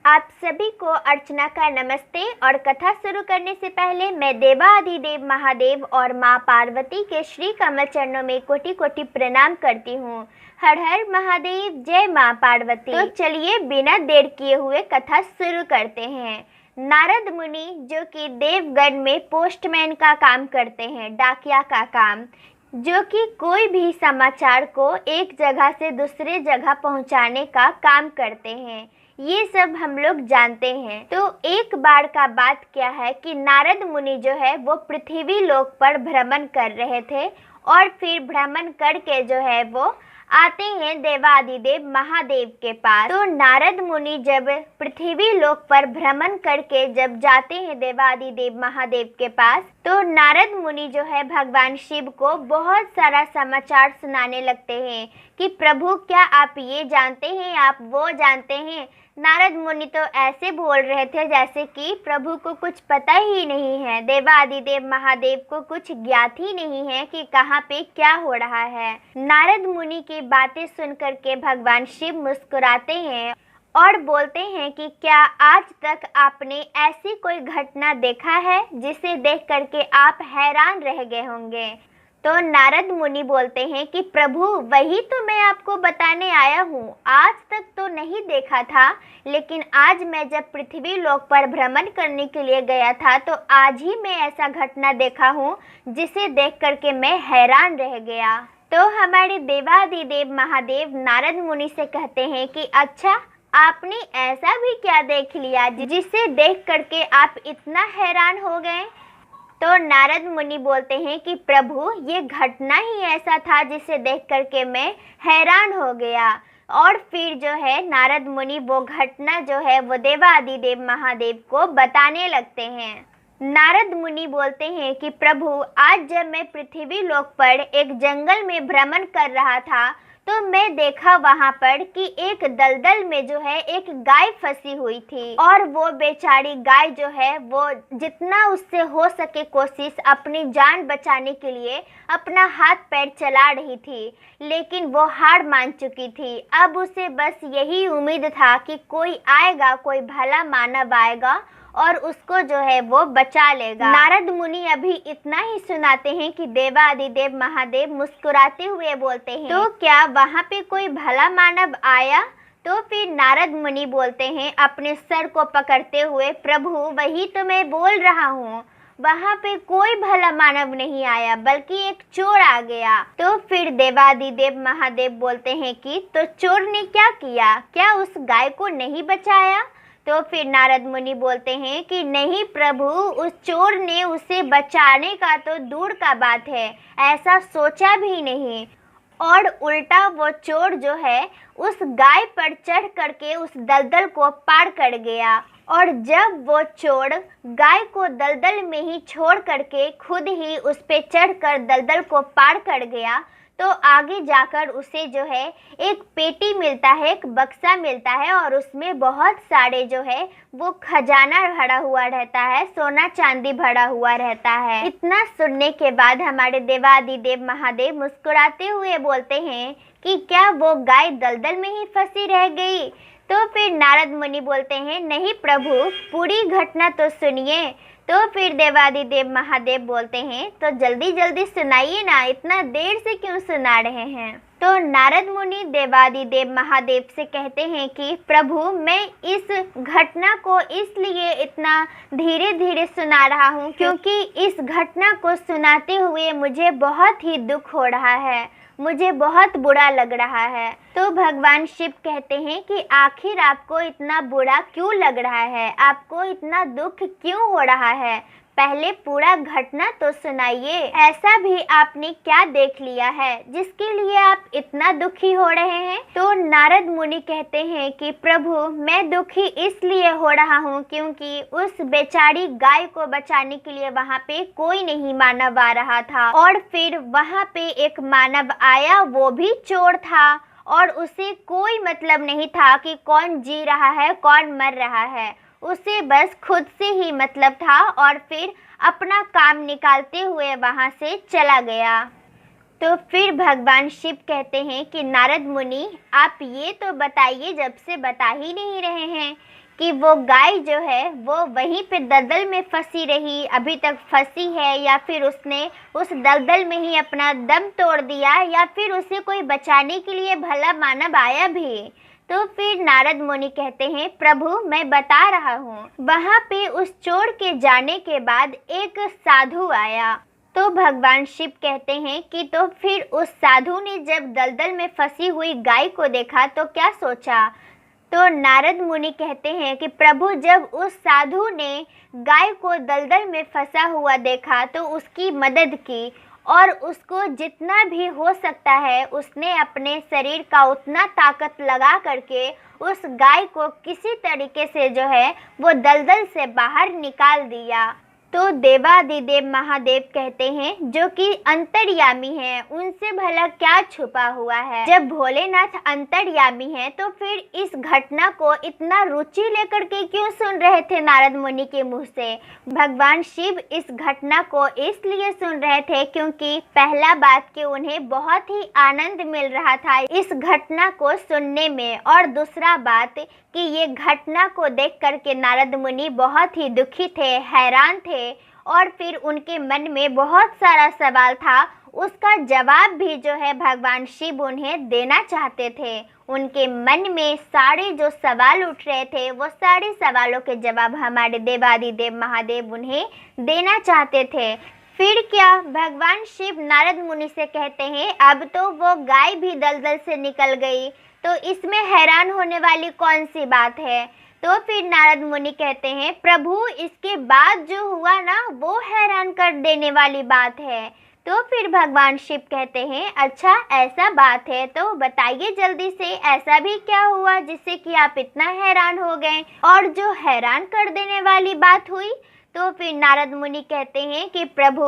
आप सभी को अर्चना का नमस्ते। और कथा शुरू करने से पहले मैं देवाधिदेव महादेव और माँ पार्वती के श्री कमल चरणों में कोटि कोटि प्रणाम करती हूँ। हर हर महादेव, जय माँ पार्वती। तो चलिए बिना देर किए हुए कथा शुरू करते हैं। नारद मुनि, जो कि देवगण में पोस्टमैन का काम करते हैं, डाकिया का काम, जो कि कोई भी समाचार को एक जगह से दूसरे जगह पहुंचाने का काम करते हैं, ये सब हम लोग जानते हैं। तो एक बार का बात क्या है कि नारद मुनि जो है वो पृथ्वी लोक पर भ्रमण कर रहे थे और फिर भ्रमण करके जो है वो आते हैं देवाधिदेव महादेव के पास। तो नारद मुनि जब पृथ्वी लोक पर भ्रमण करके जब जाते हैं देवाधिदेव महादेव के पास, तो नारद मुनि जो है भगवान शिव को बहुत सारा समाचार सुनाने लगते हैं कि प्रभु, क्या आप ये जानते हैं, आप वो जानते हैं। नारद मुनि तो ऐसे बोल रहे थे जैसे कि प्रभु को कुछ पता ही नहीं है, देवाधिदेव महादेव को कुछ ज्ञात ही नहीं है कि कहाँ पे क्या हो रहा है। नारद मुनि की बातें सुन करके भगवान शिव मुस्कुराते हैं और बोलते हैं कि क्या आज तक आपने ऐसी कोई घटना देखा है जिसे देख करके आप हैरान रह गए होंगे। तो नारद मुनि बोलते हैं कि प्रभु, वही तो मैं आपको बताने आया हूँ। आज तक तो नहीं देखा था, लेकिन आज मैं जब पृथ्वी लोक पर भ्रमण करने के लिए गया था तो आज ही मैं ऐसा घटना देखा हूँ जिसे देख करके मैं हैरान रह गया। तो हमारे देवाधिदेव महादेव नारद मुनि से कहते हैं कि अच्छा, आपने ऐसा भी क्या देख लिया जिसे देख करके आप इतना हैरान हो गए। तो नारद मुनि बोलते हैं कि प्रभु, ये घटना ही ऐसा था जिसे देख करके मैं हैरान हो गया। और फिर जो है नारद मुनि वो घटना जो है वो देवाधिदेव महादेव को बताने लगते हैं। नारद मुनि बोलते हैं कि प्रभु, आज जब मैं पृथ्वी लोक पर एक जंगल में भ्रमण कर रहा था तो मैं देखा वहाँ पर कि एक दलदल में जो है एक गाय फंसी हुई थी और वो बेचारी गाय जो है वो जितना उससे हो सके कोशिश अपनी जान बचाने के लिए अपना हाथ पैर चला रही थी, लेकिन वो हार मान चुकी थी। अब उसे बस यही उम्मीद था कि कोई आएगा, कोई भला मानव आएगा और उसको जो है वो बचा लेगा। नारद मुनि अभी इतना ही सुनाते हैं कि देवाधिदेव महादेव मुस्कुराते हुए बोलते हैं, तो क्या वहाँ पे कोई भला मानव आया। तो फिर नारद मुनि बोलते हैं अपने सर को पकड़ते हुए, प्रभु, वही तो मैं बोल रहा हूँ, वहाँ पे कोई भला मानव नहीं आया बल्कि एक चोर आ गया। तो फिर देवाधिदेव महादेव बोलते हैं कि तो चोर ने क्या किया, क्या उस गाय को नहीं बचाया। तो फिर नारद मुनि बोलते हैं कि नहीं प्रभु, उस चोर ने उसे बचाने का तो दूर का बात है, ऐसा सोचा भी नहीं। और उल्टा वो चोर जो है उस गाय पर चढ़ करके उस दलदल को पार कर गया। और जब वो चोर गाय को दलदल में ही छोड़ करके खुद ही उस पे चढ़कर दलदल को पार कर गया, तो आगे जाकर उसे जो है एक पेटी मिलता है, एक बक्सा मिलता है और उसमें बहुत सारे जो है वो खजाना भरा हुआ रहता है, सोना चांदी भरा हुआ रहता है। इतना सुनने के बाद हमारे देवाधिदेव महादेव मुस्कुराते हुए बोलते हैं कि क्या वो गाय दलदल में ही फंसी रह गई। तो फिर नारद मुनि बोलते हैं, नहीं प्रभु, पूरी घटना तो सुनिए। तो फिर देवाधिदेव महादेव बोलते हैं, तो जल्दी जल्दी सुनाइए ना, इतना देर से क्यों सुना रहे हैं। तो नारद मुनि देवाधिदेव महादेव से कहते हैं कि प्रभु, मैं इस घटना को इसलिए इतना धीरे धीरे सुना रहा हूँ क्योंकि इस घटना को सुनाते हुए मुझे बहुत ही दुख हो रहा है, मुझे बहुत बुरा लग रहा है। तो भगवान शिव कहते हैं कि आखिर आपको इतना बुरा क्यों लग रहा है, आपको इतना दुख क्यों हो रहा है, पहले पूरा घटना तो सुनाइए। ऐसा भी आपने क्या देख लिया है जिसके लिए आप इतना दुखी हो रहे हैं। तो नारद मुनि कहते हैं कि प्रभु, मैं दुखी इसलिए हो रहा हूँ क्योंकि उस बेचारी गाय को बचाने के लिए वहाँ पे कोई नहीं मानव आ रहा था और फिर वहाँ पे एक मानव आया, वो भी चोर था और उसे कोई मतलब नहीं था कि कौन जी रहा है कौन मर रहा है, उसे बस खुद से ही मतलब था और फिर अपना काम निकालते हुए वहाँ से चला गया। तो फिर भगवान शिव कहते हैं कि नारद मुनि, आप ये तो बताइए, जब से बता ही नहीं रहे हैं कि वो गाय जो है वो वहीं पे दलदल में फंसी रही, अभी तक फंसी है, या फिर उसने उस दलदल में ही अपना दम तोड़ दिया, या फिर उसे कोई बचाने के लिए भला मानव आया भी। तो फिर नारद मुनि कहते हैं, प्रभु मैं बता रहा हूँ। वहाँ पे उस चोर के जाने के बाद एक साधु आया। तो भगवान शिव कहते हैं कि तो फिर उस साधु ने जब दलदल में फंसी हुई गाय को देखा तो क्या सोचा। तो नारद मुनि कहते हैं कि प्रभु जब उस साधु ने गाय को दलदल में फंसा हुआ देखा तो उसकी मदद की, और उसको जितना भी हो सकता है उसने अपने शरीर का उतना ताकत लगा करके उस गाय को किसी तरीके से जो है वो दलदल से बाहर निकाल दिया। तो देवादिदेव महादेव कहते हैं, जो कि अंतर्यामी हैं, उनसे भला क्या छुपा हुआ है। जब भोलेनाथ अंतर्यामी हैं तो फिर इस घटना को इतना रुचि लेकर के क्यों सुन रहे थे नारद मुनि के मुंह से। भगवान शिव इस घटना को इसलिए सुन रहे थे क्योंकि पहला बात कि उन्हें बहुत ही आनंद मिल रहा था इस घटना को सुनने में, और दूसरा बात कि ये घटना को देख करके नारद मुनि बहुत ही दुखी थे, हैरान थे, और फिर उनके मन में बहुत सारा सवाल था, उसका जवाब भी जो है भगवान शिव उन्हें देना चाहते थे। उनके मन में सारे जो सवाल उठ रहे थे वो सारे सवालों के जवाब हमारे देवादिदेव महादेव उन्हें देना चाहते थे। फिर क्या, भगवान शिव नारद मुनि से कहते हैं, अब तो वो गाय भी दलदल से निकल गई, तो इसमें हैरान होने वाली कौन सी बात है। तो फिर नारद मुनि कहते हैं, प्रभु इसके बाद जो हुआ ना वो हैरान कर देने वाली बात है। तो फिर भगवान शिव कहते हैं, अच्छा ऐसा बात है तो बताइए जल्दी से, ऐसा भी क्या हुआ जिससे कि आप इतना हैरान हो गए, और जो हैरान कर देने वाली बात हुई। तो फिर नारद मुनि कहते हैं कि प्रभु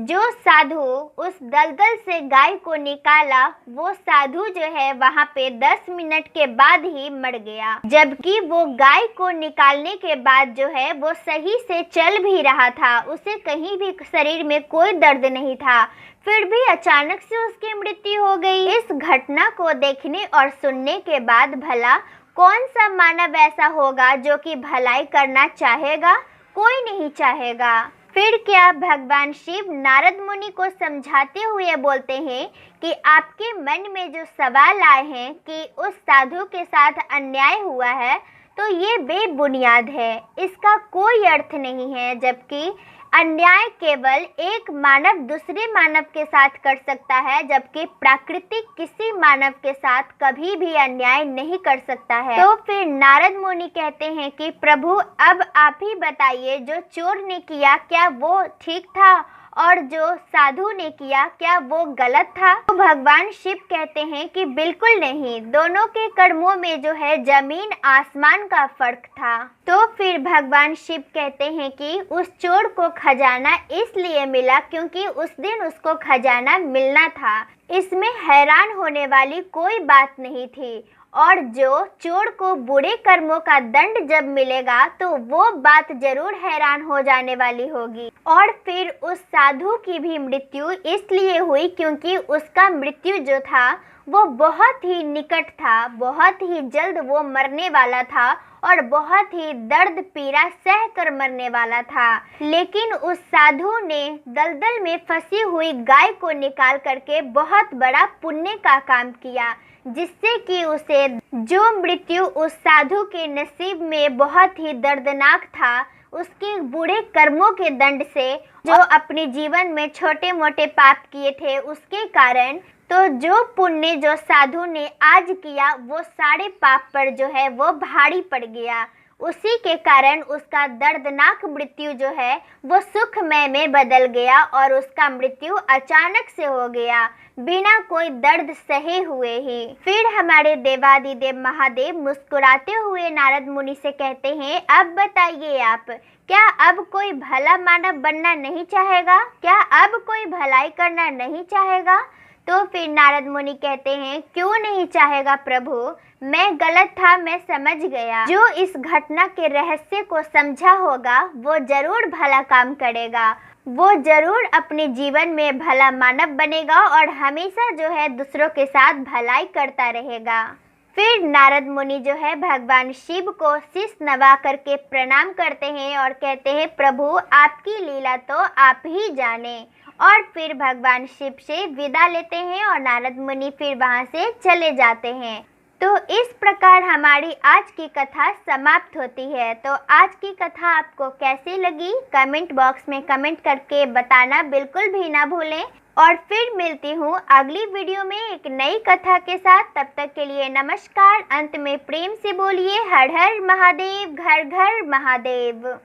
जो साधु उस दलदल से गाय को निकाला वो साधु जो है वहाँ पे 10 मिनट के बाद ही मर गया, जबकि वो गाय को निकालने के बाद जो है वो सही से चल भी रहा था, उसे कहीं भी शरीर में कोई दर्द नहीं था, फिर भी अचानक से उसकी मृत्यु हो गई। इस घटना को देखने और सुनने के बाद भला कौन सा मानव ऐसा होगा जो कि भलाई करना चाहेगा, कोई नहीं चाहेगा। फिर क्या, भगवान शिव नारद मुनि को समझाते हुए बोलते हैं कि आपके मन में जो सवाल आए हैं कि उस साधु के साथ अन्याय हुआ है, तो ये बेबुनियाद है, इसका कोई अर्थ नहीं है, जबकि अन्याय केवल एक मानव दूसरे मानव के साथ कर सकता है, जबकि प्राकृतिक किसी मानव के साथ कभी भी अन्याय नहीं कर सकता है। तो फिर नारद मुनि कहते हैं कि प्रभु अब आप ही बताइए, जो चोर ने किया क्या वो ठीक था, और जो साधु ने किया क्या वो गलत था। तो भगवान शिव कहते हैं कि बिल्कुल नहीं, दोनों के कर्मों में जो है जमीन आसमान का फर्क था। तो फिर भगवान शिव कहते हैं कि उस चोर को खजाना इसलिए मिला क्योंकि उस दिन उसको खजाना मिलना था, इसमें हैरान होने वाली कोई बात नहीं थी, और जो चोर को बुरे कर्मों का दंड जब मिलेगा तो वो बात जरूर हैरान हो जाने वाली होगी। और फिर उस साधु की भी मृत्यु इसलिए हुई क्योंकि उसका मृत्यु जो था वो बहुत ही निकट था, बहुत ही जल्द वो मरने वाला था, और बहुत ही दर्द पीड़ा सह कर मरने वाला था। लेकिन उस साधु ने दलदल में फंसी हुई गाय को निकाल करके बहुत बड़ा पुण्य का काम किया, जिससे कि उसे जो मृत्यु उस साधु के नसीब में बहुत ही दर्दनाक था, उसके बुरे कर्मों के दंड से, जो अपने जीवन में छोटे मोटे पाप किए थे उसके कारण, तो जो पुण्य जो साधु ने आज किया वो सारे पाप पर जो है वो भारी पड़ गया, उसी के कारण उसका दर्दनाक मृत्यु जो है वो सुखमय में बदल गया, और उसका मृत्यु अचानक से हो गया बिना कोई दर्द सहे हुए ही। फिर हमारे देवादिदेव महादेव मुस्कुराते हुए नारद मुनि से कहते हैं, अब बताइए आप, क्या अब कोई भला मानव बनना नहीं चाहेगा, क्या अब कोई भलाई करना नहीं चाहेगा। तो फिर नारद मुनि कहते हैं, क्यों नहीं चाहेगा प्रभु, मैं गलत था, मैं समझ गया। जो इस घटना के रहस्य को समझा होगा वो जरूर भला काम करेगा, वो जरूर अपने जीवन में भला मानव बनेगा और हमेशा जो है दूसरों के साथ भलाई करता रहेगा। फिर नारद मुनि जो है भगवान शिव को शीश नवा करके प्रणाम करते हैं और कहते हैं प्रभु आपकी लीला तो आप ही जाने। और फिर भगवान शिव से विदा लेते हैं और नारद मुनि फिर वहाँ से चले जाते हैं। तो इस प्रकार हमारी आज की कथा समाप्त होती है। तो आज की कथा आपको कैसी लगी कमेंट बॉक्स में कमेंट करके बताना बिल्कुल भी ना भूलें। और फिर मिलती हूँ अगली वीडियो में एक नई कथा के साथ। तब तक के लिए नमस्कार। अंत में प्रेम से बोलिए हर हर महादेव, घर घर महादेव।